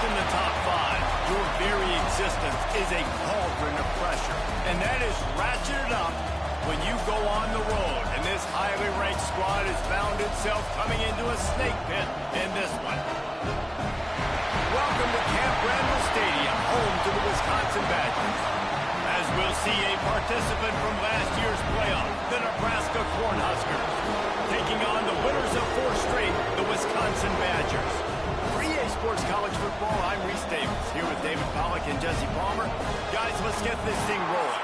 in the top five, your very existence is a cauldron of pressure. And that is ratcheted up when you go on the road. And this highly ranked squad has found itself coming into a snake pit in this one. Welcome to Camp Randall Stadium, home to the Wisconsin Badgers. As we'll see a participant from last year's playoff, the Nebraska Cornhuskers, taking on the winners of 4 straight, the Wisconsin Badgers. For EA Sports College Football, I'm Reese Davis, here with David Pollack and Jesse Palmer. Guys, let's get this thing rolling.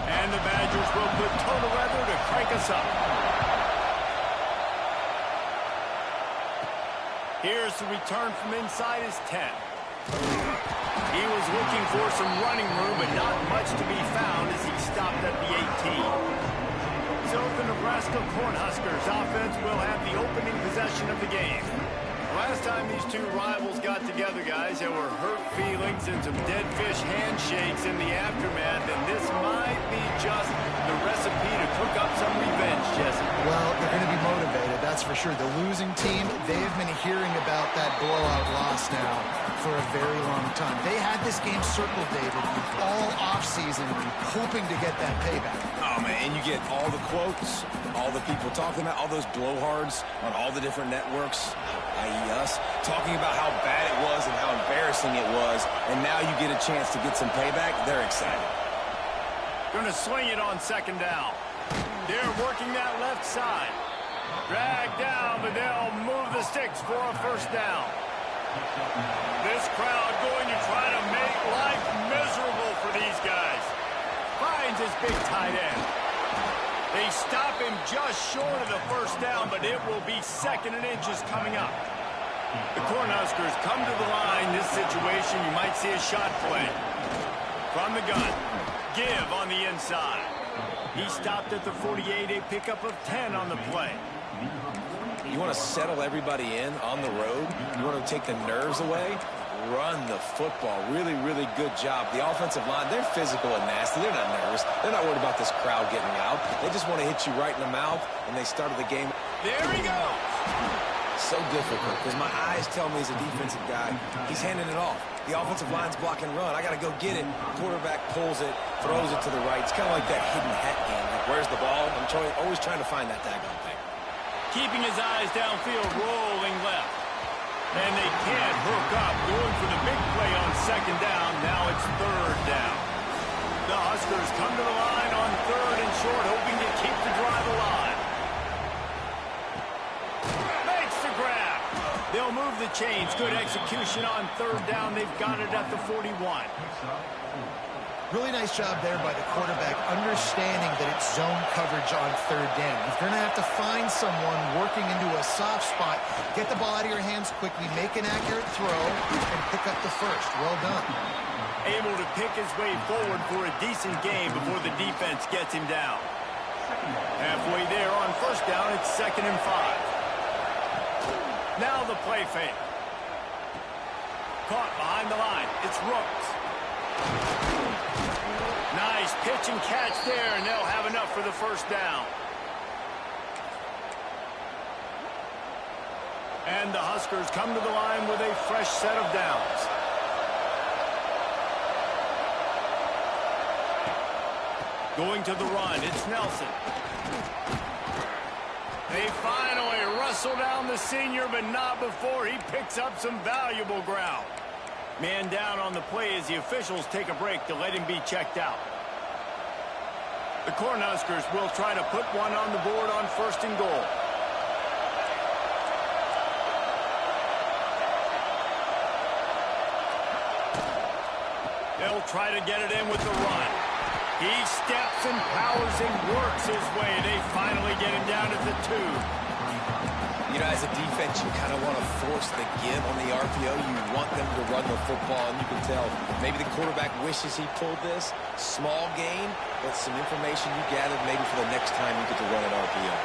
And the Badgers will put total weather to crank us up. Here's the return from inside his 10. He was looking for some running room, but not much to be found as he stopped at the 18. So the Nebraska Cornhuskers offense will have the opening possession of the game. Last time these two rivals got together, guys, there were hurt feelings and some dead fish handshakes in the aftermath, and this might be just the recipe to cook up some revenge, Jesse. Well, they're going to be motivated, that's for sure. The losing team, they have been hearing about that blowout loss now for a very long time. They had this game circled, David, all offseason, hoping to get that payback. Oh, man, and you get all the quotes, all the people talking about, all those blowhards on all the different networks, i.e. us, talking about how bad it was and how embarrassing it was, and now you get a chance to get some payback. They're excited. Going to swing it on second down. They're working that left side. Drag down, but they'll move the sticks for a first down. This crowd going to try to make life miserable for these guys. Finds his big tight end. They stop him just short of the first down, but it will be 2nd and inches coming up. The Cornhuskers come to the line. This situation, you might see a shot play. From the gun, give on the inside. He stopped at the 48, a pickup of 10 on the play. You want to settle everybody in on the road? You want to take the nerves away? Run the football. Really, really good job. The offensive line, they're physical and nasty. They're not nervous. They're not worried about this crowd getting out. They just want to hit you right in the mouth, and they started the game. There he goes. So difficult because my eyes tell me as a defensive guy, he's handing it off. The offensive line's blocking run. I got to go get it. Quarterback pulls it, throws it to the right. It's kind of like that hidden hat game. Like, where's the ball? I'm always trying to find that daggone thing. Keeping his eyes downfield, rolling left. And they can't hook up. Going for the big play on second down. Now it's 3rd down. The Huskers come to the line on 3rd and short, hoping to keep the drive alive. Makes the grab. They'll move the chains. Good execution on 3rd down. They've got it at the 41. Really nice job there by the quarterback, understanding that it's zone coverage on 3rd down. If you're going to have to find someone working into a soft spot, get the ball out of your hands quickly, make an accurate throw, and pick up the first. Well done. Able to pick his way forward for a decent game before the defense gets him down. Halfway there on 1st down, it's 2nd and 5. Now the play fake. Caught behind the line. It's Rhodes. Nice pitch and catch there, and they'll have enough for the 1st down. And the Huskers come to the line with a fresh set of downs. Going to the run, it's Nelson. They finally wrestle down the senior, but not before he picks up some valuable ground. Man down on the play as the officials take a break to let him be checked out. The Cornhuskers will try to put one on the board on 1st and goal. They'll try to get it in with the run. He steps and powers and works his way. They finally get him down at the 2. You know, as a defense, you kind of want to force the give on the RPO. You want them to run the football, and you can tell maybe the quarterback wishes he pulled this. Small gain, but some information you gathered maybe for the next time you get to run an RPO.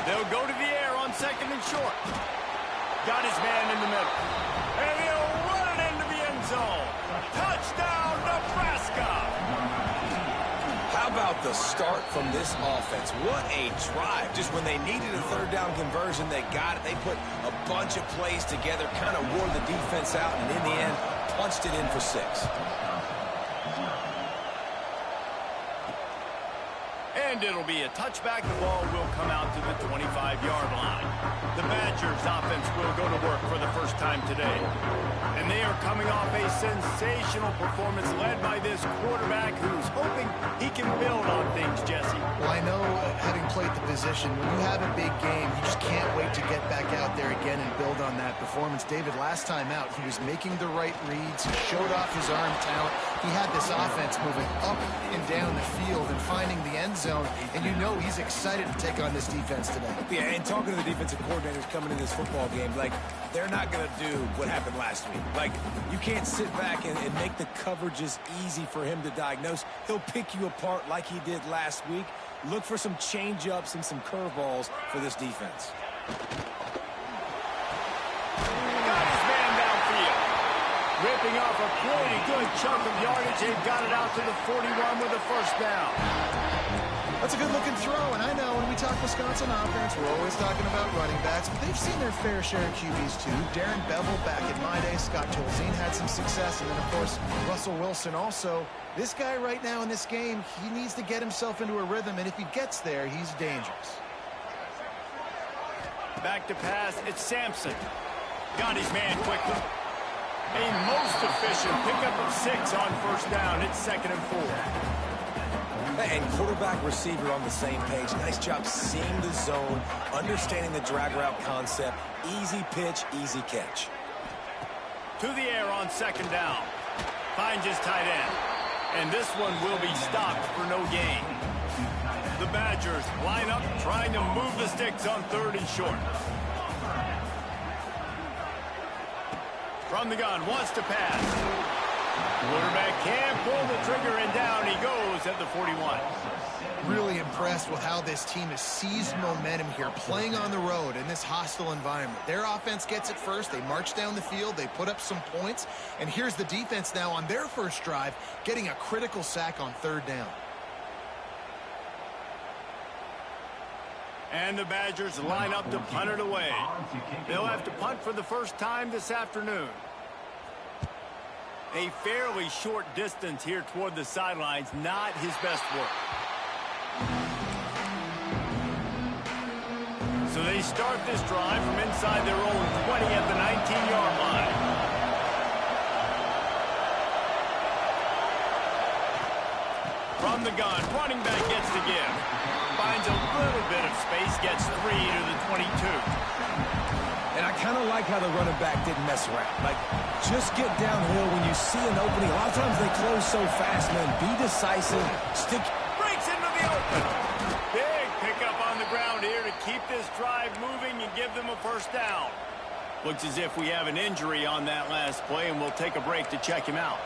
They'll go to the air on 2nd and short. got his man in the middle. And he'll run it into the end zone. Touchdown, Nebraska! How about the start from this offense? What a drive. Just when they needed a third down conversion, they got it. They put a bunch of plays together, kind of wore the defense out, and in the end, punched it in for 6. And it'll be a touchback. The ball will come out to the 25-yard line. The Badgers offense will go to work for the first time today. And they are coming off a sensational performance led by this quarterback who's hoping he can build on things, Jesse. Well, I know, having played the position, when you have a big game, you just can't wait to get back out there again and build on that performance. David, last time out, he was making the right reads. He showed off his arm talent. He had this offense moving up and down the field and finding the end zone. And you know he's excited to take on this defense today. Yeah, and talking to the defensive coordinators coming in this football game, like, they're not going to do what happened last week. Like, you can't sit back and make the coverages easy for him to diagnose. He'll pick you apart like he did last week. Look for some change-ups and some curveballs for this defense. Got his man downfield. Ripping off a pretty good chunk of yardage. They've got it out to the 41 with a first down. That's a good-looking throw, and I know when we talk Wisconsin offense, we're always talking about running backs, but they've seen their fair share of QBs too. Darren Bevel back in my day, Scott Tolzien had some success, and then, of course, Russell Wilson also. This guy right now in this game, he needs to get himself into a rhythm, and if he gets there, he's dangerous. Back to pass, it's Sampson. Got his man quickly. A most efficient pickup of 6 on first down. It's 2nd and 4. And quarterback receiver on the same page. Nice job seeing the zone, understanding the drag route concept. Easy pitch, easy catch. To the air on 2nd down. Finds his tight end. And this one will be stopped for no gain. The Badgers line up trying to move the sticks on 3rd and short. From the gun, wants to pass. Quarterback can't pull the trigger, and down he goes at the 41. Really impressed with how this team has seized momentum here, playing on the road in this hostile environment. Their offense gets it first. They march down the field. They put up some points. And here's the defense now on their first drive, getting a critical sack on 3rd down. And the Badgers line up to punt it away. They'll have to punt for the first time this afternoon. A fairly short distance here toward the sidelines, not his best work. So they start this drive from inside their own 20 at the 19-yard line. From the gun, running back gets to give. Finds a little bit of space, gets 3 to the 22. And I kind of like how the running back didn't mess around. Like, just get downhill when you see an opening. A lot of times they close so fast, man. Be decisive. Stick. Breaks into the open. Big pickup on the ground here to keep this drive moving and give them a first down. Looks as if we have an injury on that last play, and we'll take a break to check him out.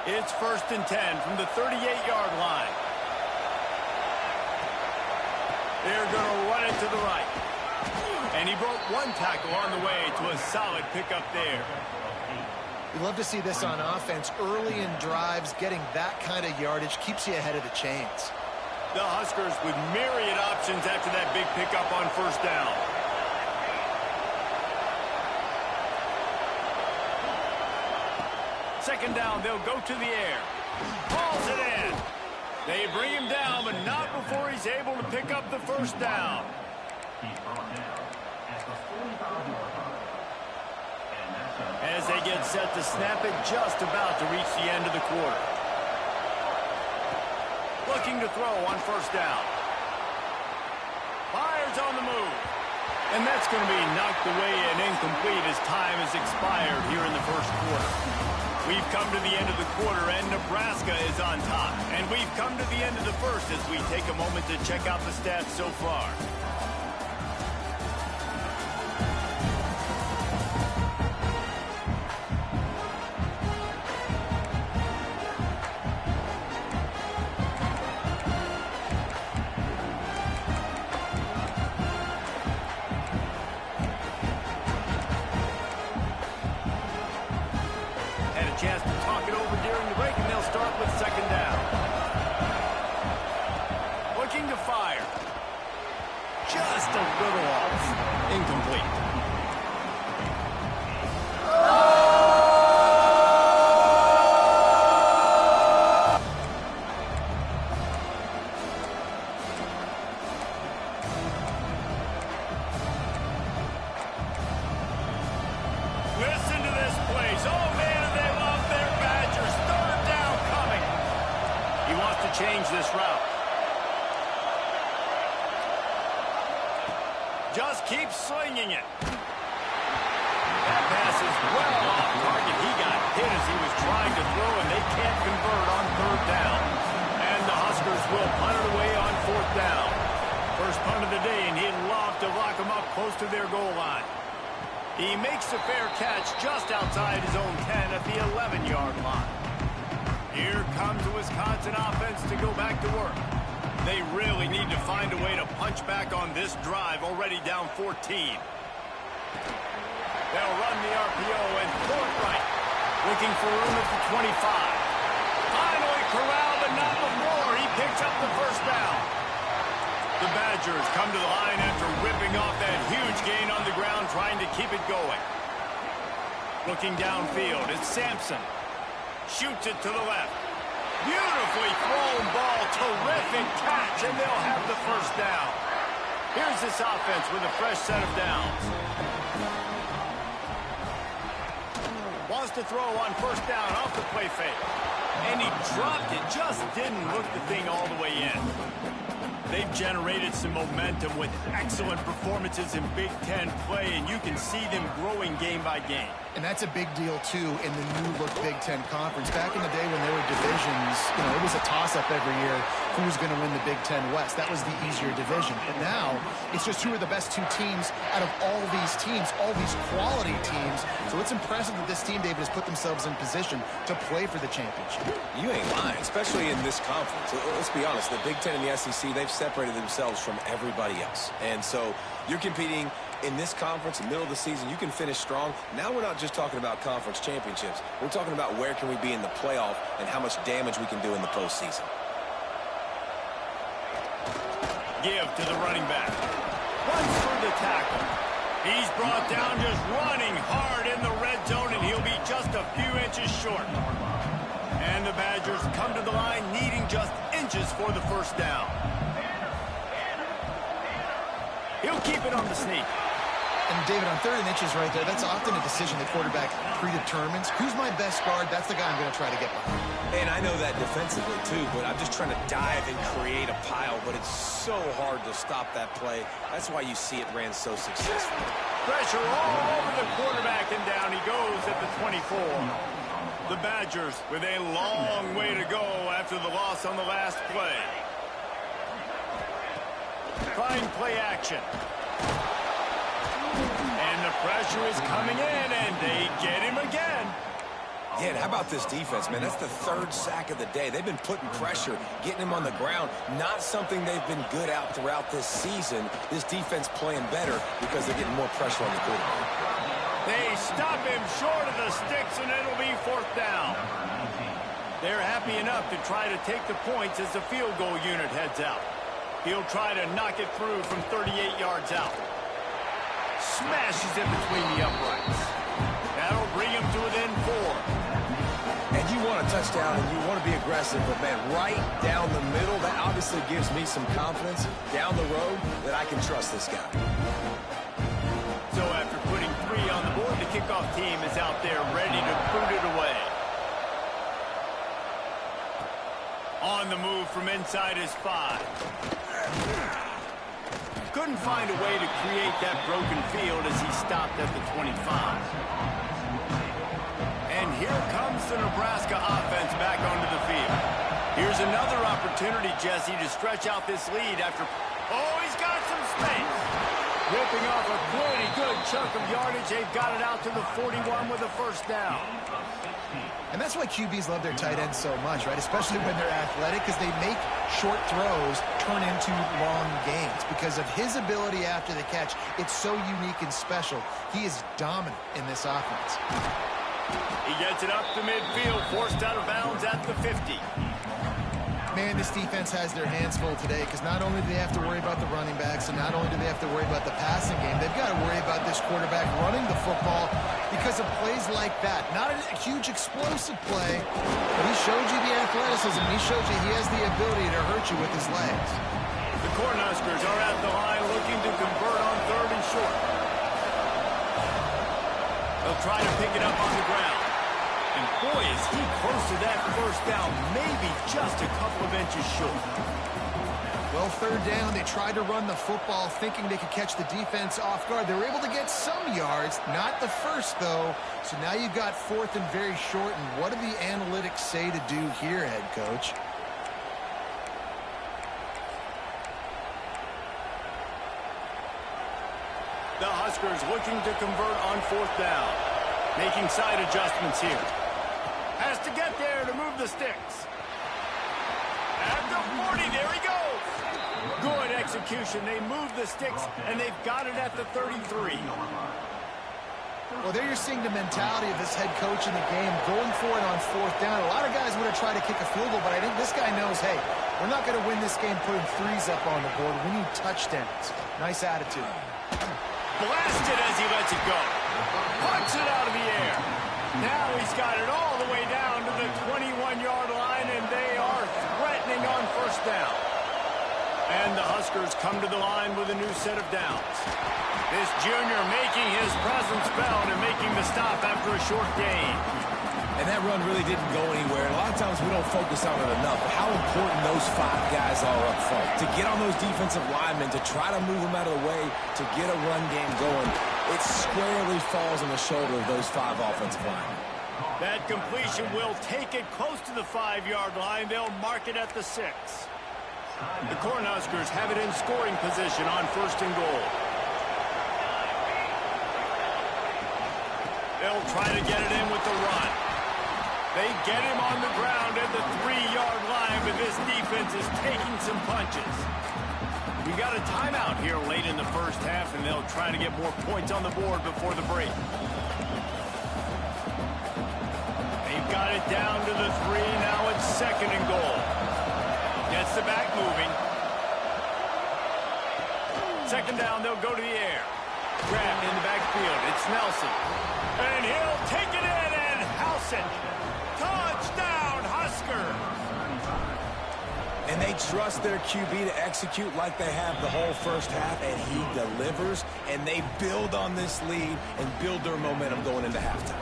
It's 1st and 10 from the 38-yard line. They're going to run it to the right. And he broke 1 tackle on the way to a solid pickup there. We love to see this on offense. Early in drives, getting that kind of yardage keeps you ahead of the chains. The Huskers with myriad options after that big pickup on first down. Second down, they'll go to the air. Hauls it in. They bring him down, but not before he's able to pick up the first down. As they get set to snap it, just about to reach the end of the quarter. Looking to throw on first down. Fires on the move. And that's going to be knocked away and incomplete as time has expired here in the first quarter. We've come to the end of the quarter, and Nebraska is on top. And we've come to the end of the first as we take a moment to check out the stats so far. a little off. Incomplete. Listen to this place. Oh, man, they love their Badgers. Third down coming. He wants to change this route. Just keep slinging it. That pass is well off target. He got hit as he was trying to throw, and they can't convert on third down. And the Huskers will punt it away on fourth down. First punt of the day, and he'd love to lock them up close to their goal line. He makes a fair catch just outside his own 10 at the 11-yard line. Here comes the Wisconsin offense to go back to work. They really need to find a way to punch back on this drive, already down 14. They'll run the RPO and throw it right. Looking for room at the 25. Finally corralled, but not before. He picks up the first down. The Badgers come to the line after ripping off that huge gain on the ground, trying to keep it going. Looking downfield, it's Sampson. Shoots it to the left. Beautifully thrown ball, terrific catch, and they'll have the first down. Here's this offense with a fresh set of downs. Wants to throw on first down off the play fake. And he dropped it, just didn't look the thing all the way in. They've generated some momentum with excellent performances in Big Ten play, and you can see them growing game by game. And that's a big deal, too, in the new-look Big Ten Conference. Back in the day when there were divisions, it was a toss-up every year who's going to win the Big Ten West. That was the easier division. But now, it's just who are the best two teams out of all these teams, all these quality teams. So it's impressive that this team, David, has put themselves in position to play for the championship. You ain't lying, especially in this conference. Let's be honest, the Big Ten and the SEC, they've separated themselves from everybody else. And so you're competing in this conference, in the middle of the season, you can finish strong. Now we're not just talking about conference championships. We're talking about where can we be in the playoff and how much damage we can do in the postseason. Give to the running back. Runs through the tackle. He's brought down just running hard in the red zone, and he'll be just a few inches short. And the Badgers come to the line needing just inches for the first down. He'll keep it on the sneak. And, David, on 3rd and inches right there, that's often a decision the quarterback predetermines. Who's my best guard? That's the guy I'm going to try to get behind. And I know that defensively, too, but I'm just trying to dive and create a pile, but it's so hard to stop that play. That's why you see it ran so successfully. Pressure all over the quarterback, and down he goes at the 24. The Badgers with a long way to go after the loss on the last play. Trying play action. And the pressure is coming in, and they get him again. Yeah, and how about this defense, man? That's the 3rd sack of the day. They've been putting pressure, getting him on the ground. Not something they've been good at throughout this season. This defense playing better because they're getting more pressure on the quarterback. They stop him short of the sticks, and it'll be 4th down. They're happy enough to try to take the points as the field goal unit heads out. He'll try to knock it through from 38 yards out. Smashes it between the uprights. That'll bring him to within 4. And you want a touchdown and you want to be aggressive, but, man, right down the middle, that obviously gives me some confidence down the road that I can trust this guy. So after putting 3 on the board, the kickoff team is out there ready to boot it away. On the move from inside his 5. Couldn't find a way to create that broken field as he stopped at the 25. And here comes the Nebraska offense back onto the field. Here's another opportunity, Jesse, to stretch out this lead after... Oh, he's got some space. Ripping off a pretty good chunk of yardage. They've got it out to the 41 with a first down. And that's why QBs love their tight ends so much, right? Especially when they're athletic, because they make short throws turn into long gains. Because of his ability after the catch, it's so unique and special. He is dominant in this offense. He gets it up to midfield, forced out of bounds at the 50. Man, this defense has their hands full today because not only do they have to worry about the running backs and not only do they have to worry about the passing game, they've got to worry about this quarterback running the football because of plays like that. Not a huge explosive play, but he showed you the athleticism. He showed you he has the ability to hurt you with his legs. The Cornhuskers are at the line looking to convert on 3rd and short. They'll try to pick it up on the ground. And boy, is he close to that first down, maybe just a couple of inches short. Well, 3rd down, they tried to run the football thinking they could catch the defense off guard. They were able to get some yards, not the first, though. So now you've got 4th and very short. And what do the analytics say to do here, head coach? The Huskers looking to convert on 4th down. Making side adjustments here. Has to get there to move the sticks. At the 40, there he goes. Good execution. They move the sticks, and they've got it at the 33. Well, there you're seeing the mentality of this head coach in the game, going for it on 4th down. A lot of guys would have tried to kick a field goal, but I think this guy knows, hey, we're not going to win this game putting threes up on the board. We need touchdowns. Nice attitude. Blasted as he lets it go. Punts it out of the air. Now he's got it all the way down to the 21-yard line, and they are threatening on 1st down. And the Huskers come to the line with a new set of downs. This junior making his presence felt and making the stop after a short gain. And that run really didn't go anywhere. And a lot of times we don't focus on it enough. But how important those 5 guys are up front. To get on those defensive linemen, to try to move them out of the way, to get a run game going, it squarely falls on the shoulder of those 5 offensive linemen. That completion will take it close to the 5-yard line. They'll mark it at the 6. The Cornhuskers have it in scoring position on 1st and goal. They'll try to get it in with the run. They get him on the ground at the 3-yard line, but this defense is taking some punches. We got a timeout here late in the 1st half, and they'll try to get more points on the board before the break. They've got it down to the 3. Now it's 2nd and goal. Gets the back moving. 2nd down, they'll go to the air. Grabbed in the backfield. It's Nelson. And he'll take it in and house it. Touchdown, Husker! And they trust their QB to execute like they have the whole 1st half, and he delivers, and they build on this lead and build their momentum going into halftime.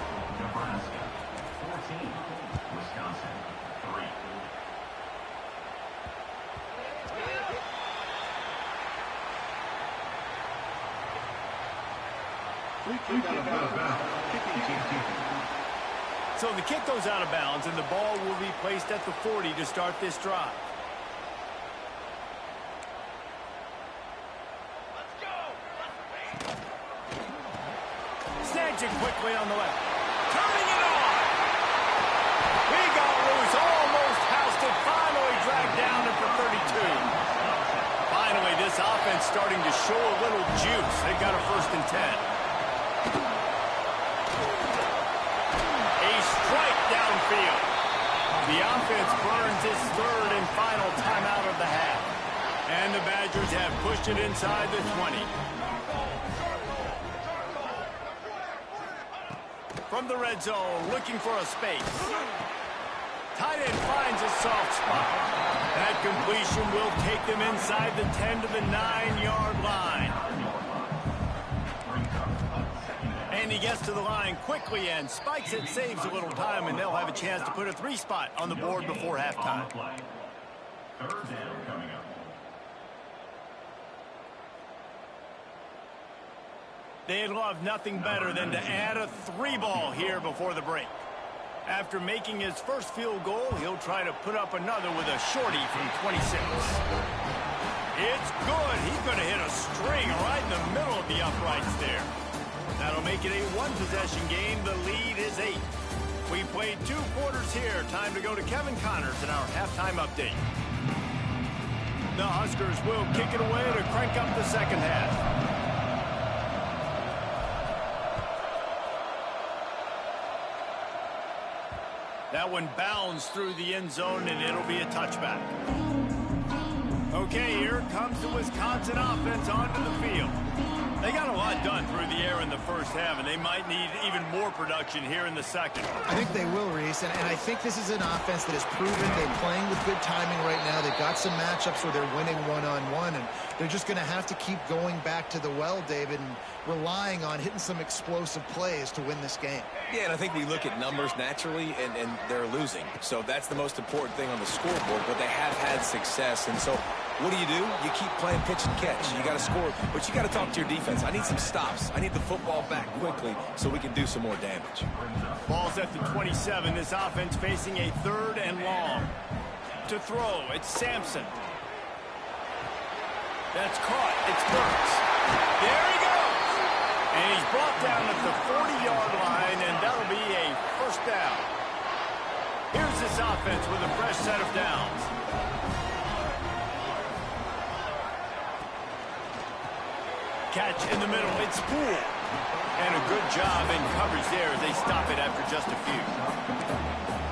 So the kick goes out of bounds, and the ball will be placed at the 40 to start this drive. Let's go! Snags it quickly on the left. Turning it on! He got loose, almost housed it, finally dragged down at the 32. Finally, this offense starting to show a little juice. They've got a 1st and 10. Downfield. The offense burns its 3rd and final timeout of the half. And the Badgers have pushed it inside the 20. From the red zone, looking for a space. Tight end finds a soft spot. That completion will take them inside the 10 to the 9-yard line. And he gets to the line quickly and spikes it, saves a little time, and they'll have a chance to put a 3 spot on the board before halftime. 3rd down coming up. They'd love nothing better than to add a 3 ball here before the break. After making his first field goal, he'll try to put up another with a shorty from 26. It's good. He's going to hit a string right in the middle of the uprights there. That'll make it a 1-possession game. The lead is 8. We played 2 quarters here. Time to go to Kevin Connors in our halftime update. The Huskers will kick it away to crank up the 2nd half. That one bounds through the end zone, and it'll be a touchback. Okay, here comes the Wisconsin offense onto the field. They got a lot done through the air in the first half, and they might need even more production here in the second. I think they will, Reese, and I think this is an offense that has proven they're playing with good timing right now. They've got some matchups where they're winning one-on-one, and they're just going to have to keep going back to the well, David, and relying on hitting some explosive plays to win this game. Yeah, and I think we look at numbers naturally, and they're losing. So that's the most important thing on the scoreboard, but they have had success. And so what do? You keep playing pitch and catch. You got to score, but you got to talk to your defense. I need some stops. I need the football back quickly so we can do some more damage. Ball's at the 27. This offense facing a 3rd and long. To throw, it's Sampson. That's caught. It's Burks. There he goes. And he's brought down at the 40-yard line, and that'll be a first down. Here's this offense with a fresh set of downs. Catch in the middle. It's Poole. And a good job in coverage there as they stop it after just a few.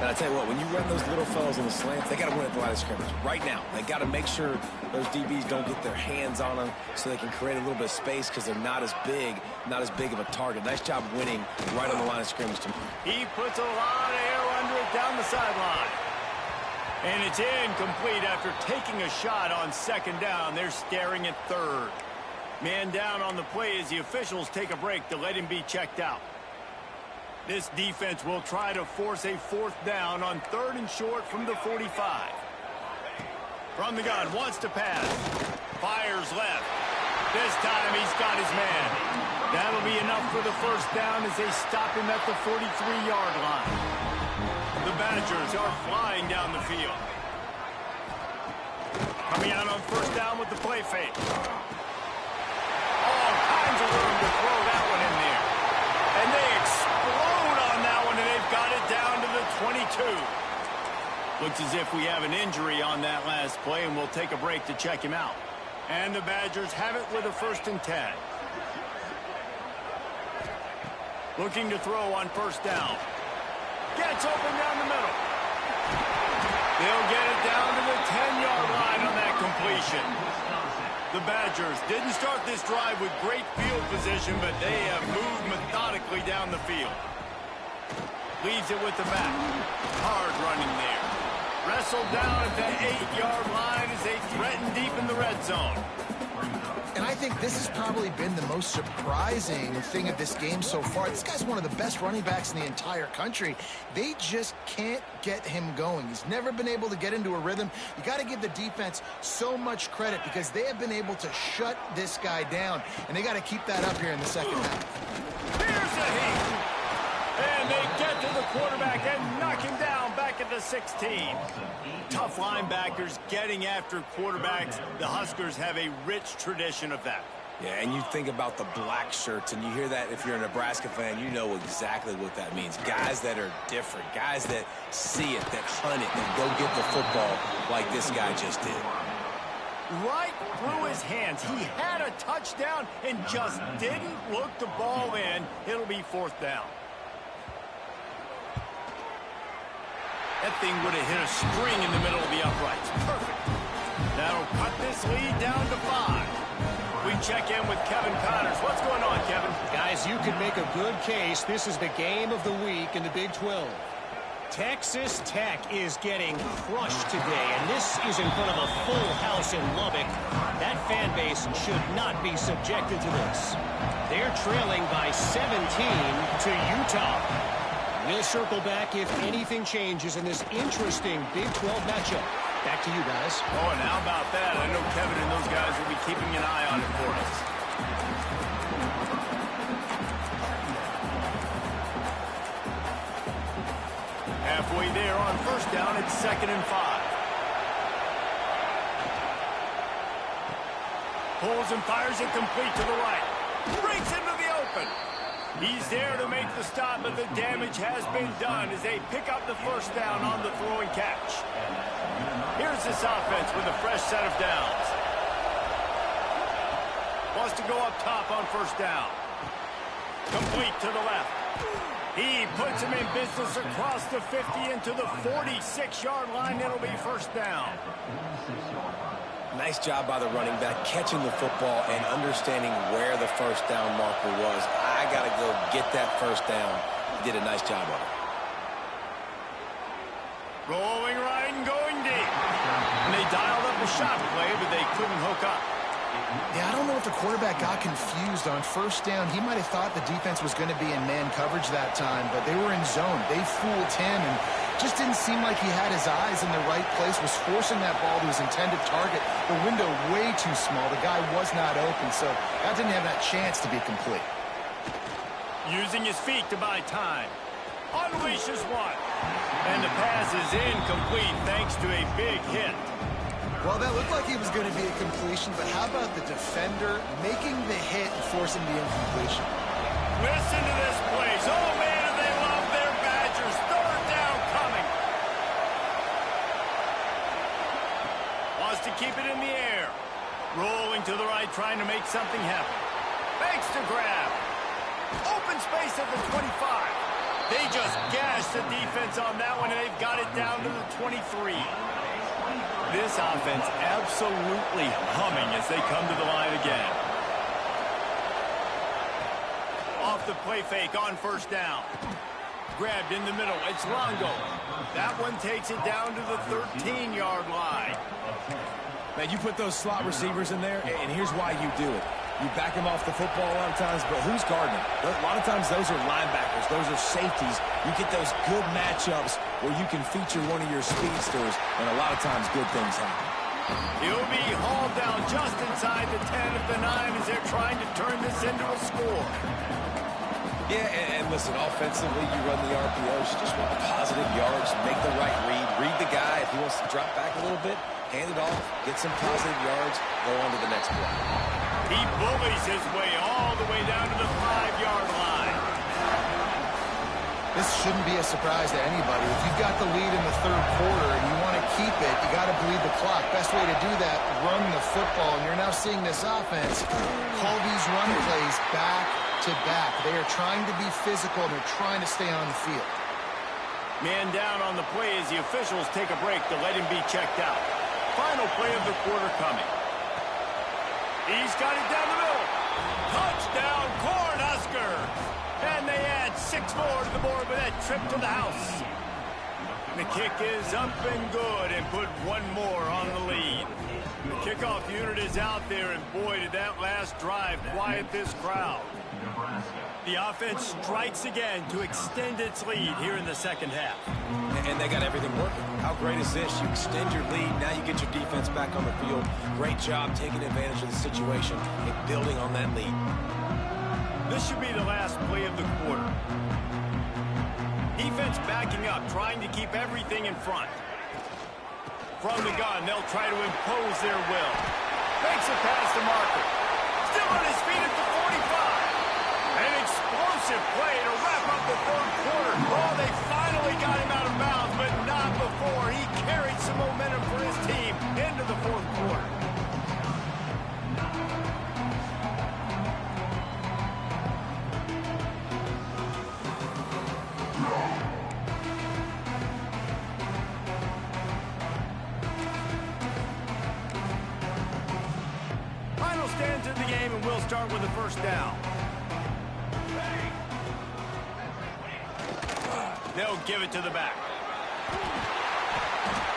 And I tell you what, when you run those little fellas in the slants, they got to win at the line of scrimmage. Right now, they got to make sure those DBs don't get their hands on them so they can create a little bit of space because they're not as big of a target. Nice job winning right on the line of scrimmage. He puts a lot of air under it down the sideline. And it's incomplete after taking a shot on 2nd down. They're staring at 3rd. Man down on the play as the officials take a break to let him be checked out. This defense will try to force a 4th down on 3rd and short from the 45. From the gun, wants to pass. Fires left. This time he's got his man. That'll be enough for the first down as they stop him at the 43-yard line. The Badgers are flying down the field. Coming out on 1st down with the play fake. All kinds of room to throw that one in there. And they explode on that one, and they've got it down to the 22. Looks as if we have an injury on that last play, and we'll take a break to check him out. And the Badgers have it with a 1st and 10. Looking to throw on 1st down. Gets open down the middle. They'll get it down to the 10-yard line on that completion. The Badgers didn't start this drive with great field position, but they have moved methodically down the field. Leaves it with the back. Hard running there. Wrestled down at the 8-yard line as they threaten deep in the red zone. And I think this has probably been the most surprising thing of this game so far. This guy's one of the best running backs in the entire country. They just can't get him going. He's never been able to get into a rhythm. You got to give the defense so much credit because they have been able to shut this guy down, and they got to keep that up here in the second half. Here's a heat. And they get to the quarterback and knock him down back at the 16. Tough linebackers getting after quarterbacks. The Huskers have a rich tradition of that. Yeah, and you think about the black shirts, and you hear that if you're a Nebraska fan, you know exactly what that means. Guys that are different, guys that see it, that hunt it, that go get the football like this guy just did. Right through his hands. He had a touchdown and just didn't look the ball in. It'll be 4th down. That thing would have hit a string in the middle of the uprights. Perfect. That'll cut this lead down to 5. We check in with Kevin Connors. What's going on, Kevin? Guys, you can make a good case. This is the game of the week in the Big 12. Texas Tech is getting crushed today, and this is in front of a full house in Lubbock. That fan base should not be subjected to this. They're trailing by 17 to Utah. We'll circle back if anything changes in this interesting Big 12 matchup. Back to you guys. Oh, and how about that? I know Kevin and those guys will be keeping an eye on it for us. Halfway there on 1st down, it's 2nd and 5. Pulls and fires it complete to the right. Breaks into the open. He's there to make the stop, but the damage has been done as they pick up the 1st down on the throwing catch. Here's this offense with a fresh set of downs. Wants to go up top on 1st down. Complete to the left. He puts him in business across the 50 into the 46-yard line. It'll be first down. Nice job by the running back, catching the football and understanding where the first down marker was. I got to go get that first down. He did a nice job of it. Rolling right and going deep. And they dialed up a shot play, but they couldn't hook up. Yeah, I don't know if the quarterback got confused on first down. He might have thought the defense was going to be in man coverage that time, but they were in zone. They fooled him and just didn't seem like he had his eyes in the right place, was forcing that ball to his intended target. The window way too small. The guy was not open, so that didn't have that chance to be complete. Using his feet to buy time. Unleashes one. And the pass is incomplete thanks to a big hit. Well, that looked like he was going to be a completion, but how about the defender making the hit and forcing the incompletion? Listen to this place. Oh, man, do they love their Badgers. Third down coming. Wants to keep it in the air. Rolling to the right, trying to make something happen. Fakes to grab. Open space at the 25. They just gashed the defense on that one, and they've got it down to the 23. This offense absolutely humming as they come to the line again. Off the play fake on first down. Grabbed in the middle. It's Longo. That one takes it down to the 13-yard line. Man, you put those slot receivers in there, and here's why you do it. You back them off the football a lot of times, but who's guarding them? A lot of times those are linebackers. Those are safeties. You get those good matchups where you can feature one of your speedsters, and a lot of times good things happen. He'll be hauled down just inside the 10 of the 9 as they're trying to turn this into a score. Yeah, and listen, offensively, you run the RPOs. You just want positive yards, make the right read the guy. If he wants to drop back a little bit, hand it off, get some positive yards, go on to the next play. He bullies his way all the way down to the 5-yard line. This shouldn't be a surprise to anybody. If you've got the lead in the third quarter and you want to keep it, you got to bleed the clock. Best way to do that, run the football. And you're now seeing this offense call these run plays back to back. They are trying to be physical, and they're trying to stay on the field. Man down on the play as the officials take a break to let him be checked out. Final play of the quarter coming. He's got it down the middle. Touchdown, Cornhuskers. And they add 6 more to the board with that trip to the house. The kick is up and good and put one more on the lead. The kickoff unit is out there, and boy, did that last drive quiet this crowd. The offense strikes again to extend its lead here in the second half. And they got everything working. How great is this? You extend your lead. Now you get your defense back on the field. Great job taking advantage of the situation and building on that lead. This should be the last play of the quarter. Defense backing up, trying to keep everything in front. From the gun, they'll try to impose their will. Makes a pass to Marker. Still on his feet at the 45. An explosive play to wrap up the third quarter. Oh, they finally got him out of bounds, but not before. He carried some momentum for his team into the fourth quarter. Final stands of the game, and we'll start with the first down. They'll give it to the back.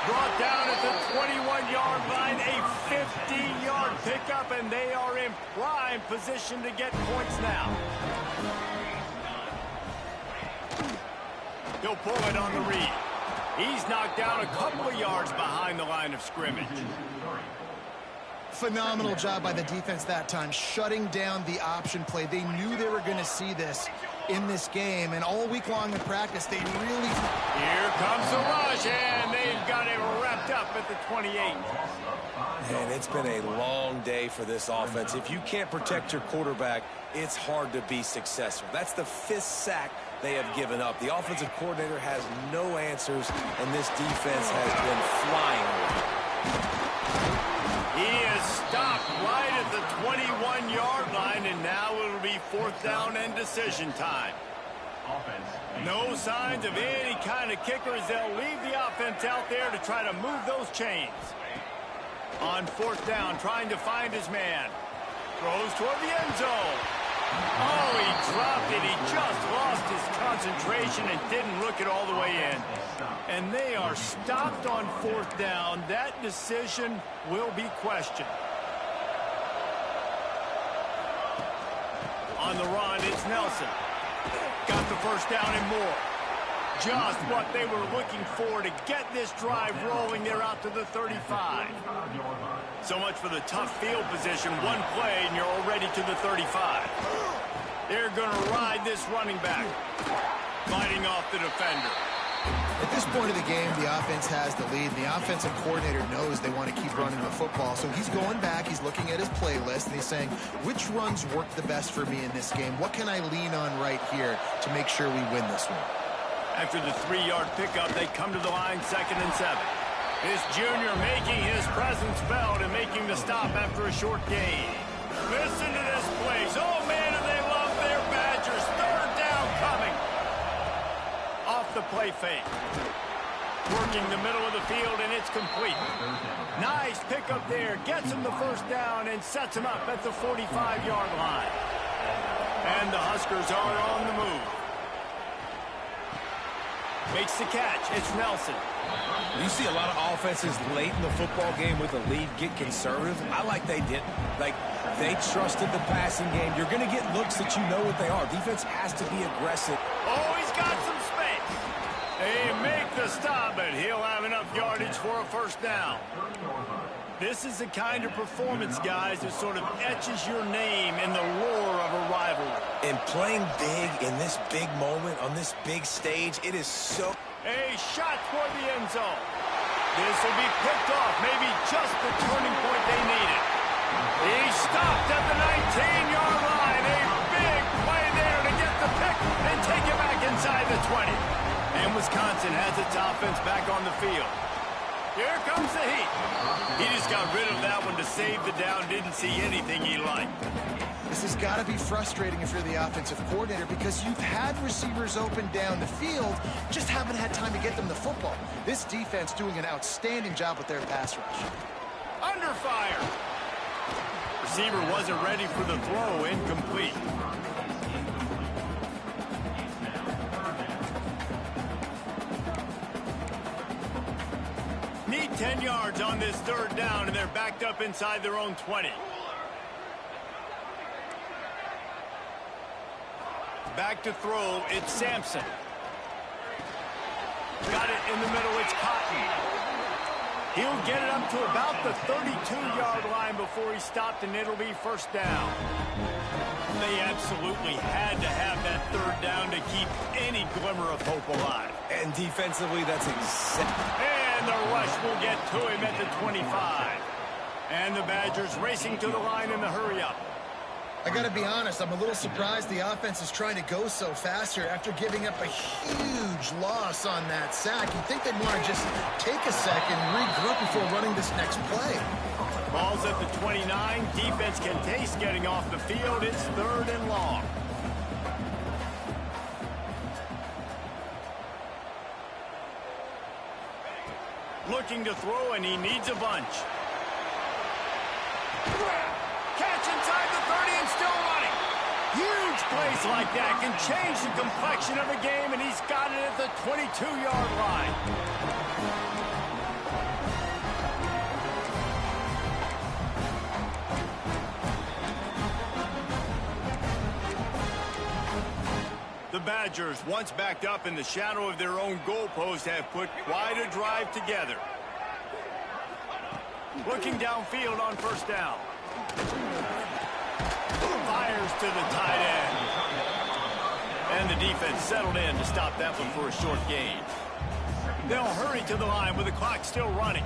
Brought down at the 21-yard line, a 50-yard pickup, and they are in prime position to get points now. He'll pull it on the read. He's knocked down a couple of yards behind the line of scrimmage. Phenomenal job by the defense that time, shutting down the option play. They knew they were going to see this in this game, and all week long in practice, they really... Here comes the rush, and they've got it wrapped up at the 28. And it's been a long day for this offense. If you can't protect your quarterback, it's hard to be successful. That's the 5th sack they have given up. The offensive coordinator has no answers, and this defense has been flying over. He is stopped right at the 21-yard line, and now it'll be fourth down and decision time. No signs of any kind of kicker as they'll leave the offense out there to try to move those chains. On fourth down, trying to find his man. Throws toward the end zone. Oh, he dropped it. He just lost his concentration and didn't look it all the way in. And they are stopped on fourth down. That decision will be questioned. On the run, it's Nelson. Got the first down and more. Just what they were looking for to get this drive rolling. They're out to the 35. So much for the tough field position. One play, and you're already to the 35. They're going to ride this running back. Fighting off the defender. At this point of the game, the offense has the lead, and the offensive coordinator knows they want to keep running the football. So he's going back, he's looking at his playlist, and he's saying, which runs work the best for me in this game? What can I lean on right here to make sure we win this one? After the 3-yard pickup, they come to the line 2nd and 7. This junior making his presence felt and making the stop after a short gain. Listen to this place. Oh, man, do they love their Badgers. 3rd down coming. Off the play fake. Working the middle of the field, and it's complete. Nice pickup there. Gets him the first down and sets him up at the 45-yard line. And the Huskers are on the move. Makes the catch. It's Nelson. You see a lot of offenses late in the football game with a lead get conservative. I like they didn't. Like, they trusted the passing game. You're going to get looks that you know what they are. Defense has to be aggressive. Oh, he's got some space. They make the stop, but he'll have enough yardage for a first down. This is the kind of performance, guys, that sort of etches your name in the lore of a rivalry. And playing big in this big moment, on this big stage, it is so... A shot toward the end zone. This will be picked off, maybe just the turning point they needed. He stopped at the 19-yard line. A big play there to get the pick and take it back inside the 20. And Wisconsin has its offense back on the field. Here comes the heat. He just got rid of that one to save the down. Didn't see anything he liked. This has got to be frustrating if you're the offensive coordinator because you've had receivers open down the field, just haven't had time to get them the football. This defense doing an outstanding job with their pass rush. Under fire. Receiver wasn't ready for the throw. Incomplete. Need 10 yards on this 3rd down, and they're backed up inside their own 20. Back to throw, it's Sampson. Got it in the middle, it's Cotton. He'll get it up to about the 32-yard line before he stopped, and it'll be first down. They absolutely had to have that 3rd down to keep any glimmer of hope alive. And defensively, that's exactly... And the rush will get to him at the 25. And the Badgers racing to the line in the hurry-up. I got to be honest, I'm a little surprised the offense is trying to go so fast here after giving up a huge loss on that sack. You'd think they'd want to just take a second, regroup before running this next play. Ball's at the 29. Defense can taste getting off the field. It's 3rd and long. Looking to throw, and he needs a bunch. Catch inside the 30 and still running. Huge plays like that can change the complexion of a game, and he's got it at the 22-yard line. The Badgers, once backed up in the shadow of their own goalpost, have put quite a drive together. Looking downfield on first down. Fires to the tight end. And the defense settled in to stop that one for a short gain. They'll hurry to the line with the clock still running.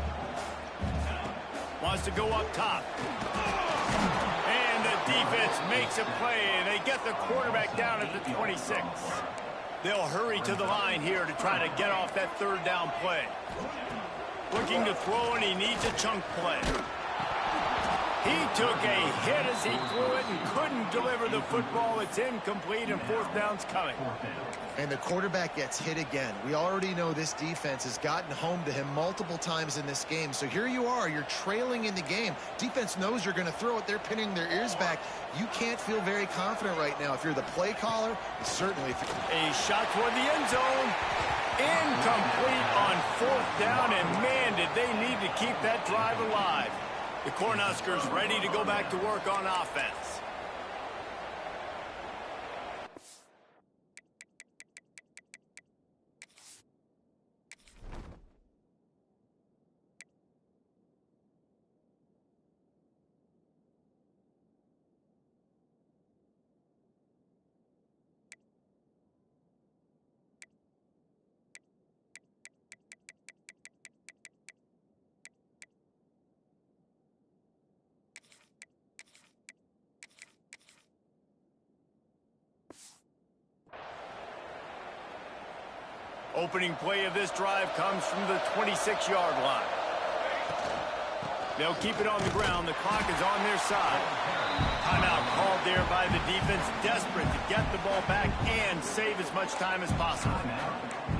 Wants to go up top. And the defense makes a play, and they get the quarterback down at the 26. They'll hurry to the line here to try to get off that 3rd down play. Looking to throw, and he needs a chunk play. He took a hit as he threw it and couldn't deliver the football. It's incomplete and fourth down's coming. And the quarterback gets hit again. We already know this defense has gotten home to him multiple times in this game. So here you are, you're trailing in the game. Defense knows you're going to throw it. They're pinning their ears back. You can't feel very confident right now. If you're the play caller, certainly. A shot toward the end zone. Incomplete on fourth down, and man, did they need to keep that drive alive. The Cornhuskers ready to go back to work on offense. Opening play of this drive comes from the 26-yard line. They'll keep it on the ground. The clock is on their side. Timeout called there by the defense, desperate to get the ball back and save as much time as possible.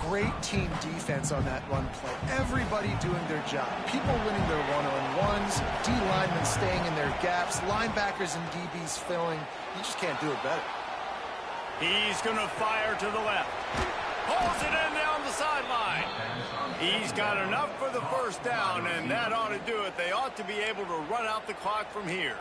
Great team defense on that run play. Everybody doing their job. People winning their one-on-ones, D linemen staying in their gaps, linebackers and DBs filling. You just can't do it better. He's going to fire to the left. Pulls it in down the sideline. He's got enough for the first down, and that ought to do it. They ought to be able to run out the clock from here.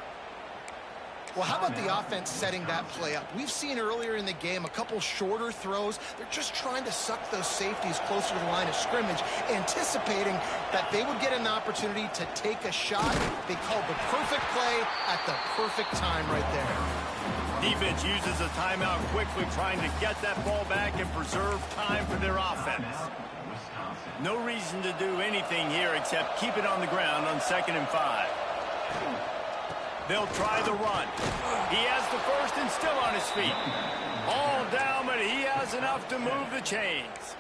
Well, how about the offense setting that play up? We've seen earlier in the game a couple shorter throws. They're just trying to suck those safeties closer to the line of scrimmage, anticipating that they would get an opportunity to take a shot. They called the perfect play at the perfect time right there. Defense uses a timeout quickly, trying to get that ball back and preserve time for their offense. No reason to do anything here except keep it on the ground on 2nd and 5. They'll try the run. He has the first and still on his feet. All down, but he has enough to move the chains.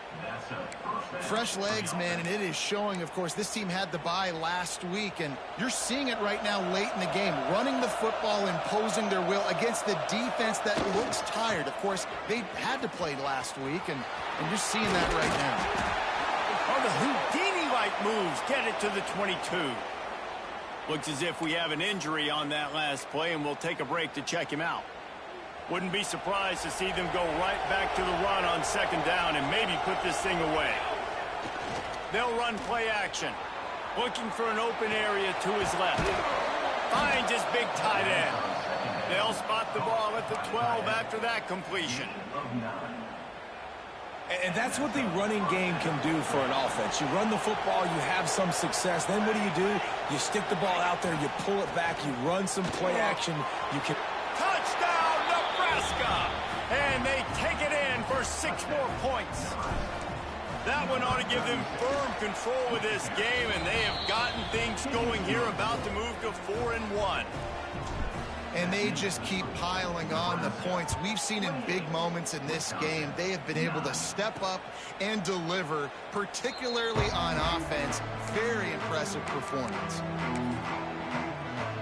Fresh legs, man, and it is showing. Of course, this team had the bye last week, and you're seeing it right now late in the game, running the football, imposing their will against the defense that looks tired. Of course, they had to play last week, and you're seeing that right now. Oh, the Houdini-like moves get it to the 22. Looks as if we have an injury on that last play, and we'll take a break to check him out. Wouldn't be surprised to see them go right back to the run on 2nd down and maybe put this thing away. They'll run play action. Looking for an open area to his left. Finds his big tight end. They'll spot the ball at the 12 after that completion. And that's what the running game can do for an offense. You run the football, you have some success. Then what do? You stick the ball out there, you pull it back, you run some play action. You can... Touchdown, Nebraska! And they take it in for 6 more points. That one ought to give them firm control of this game, and they have gotten things going here, about to move to 4-1. And they just keep piling on the points. We've seen in big moments in this game, they have been able to step up and deliver, particularly on offense. Very impressive performance.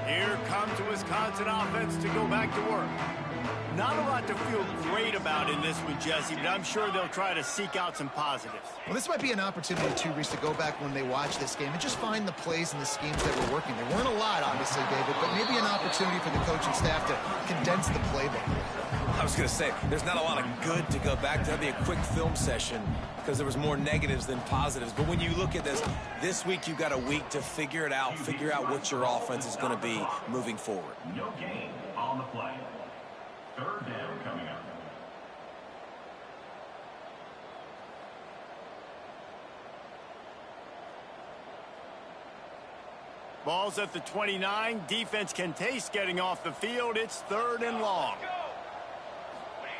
Here comes the Wisconsin offense to go back to work. Not a lot to feel great about in this one, Jesse, but I'm sure they'll try to seek out some positives. Well, this might be an opportunity, too, Reese, to go back when they watch this game and just find the plays and the schemes that were working. There weren't a lot, obviously, David, but maybe an opportunity for the coaching staff to condense the playbook. I was going to say, there's not a lot of good to go back to. That'd be a quick film session because there was more negatives than positives. But when you look at this week you've got a week to figure it out, figure out what your offense is going to be moving forward. No gain on the play. 3rd down coming up. Ball's at the 29. Defense can taste getting off the field. It's 3rd and long.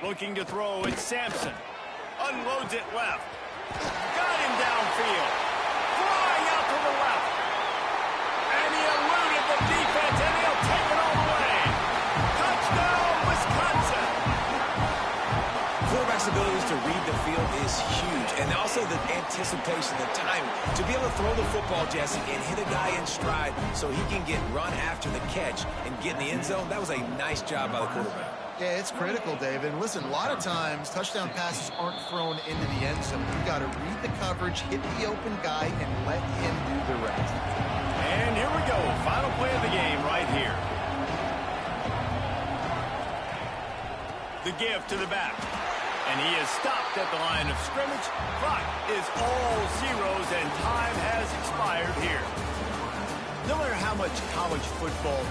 Looking to throw, it's Sampson. Unloads it left. Got him downfield. Flying out to the left. And he eluded the defense, and he'll take it all the way. Touchdown, Wisconsin. Quarterback's His abilities to read the field is huge. And also the anticipation, the timing. To be able to throw the football, Jesse, and hit a guy in stride so he can get run after the catch and get in the end zone, that was a nice job by the quarterback. Yeah, it's critical, David. And listen, a lot of times touchdown passes aren't thrown into the end zone. You've got to read the coverage, hit the open guy, and let him do the rest. And here we go. Final play of the game right here. The give to the back. And he is stopped at the line of scrimmage. Clock is all zeros, and time has expired here. No matter how much college football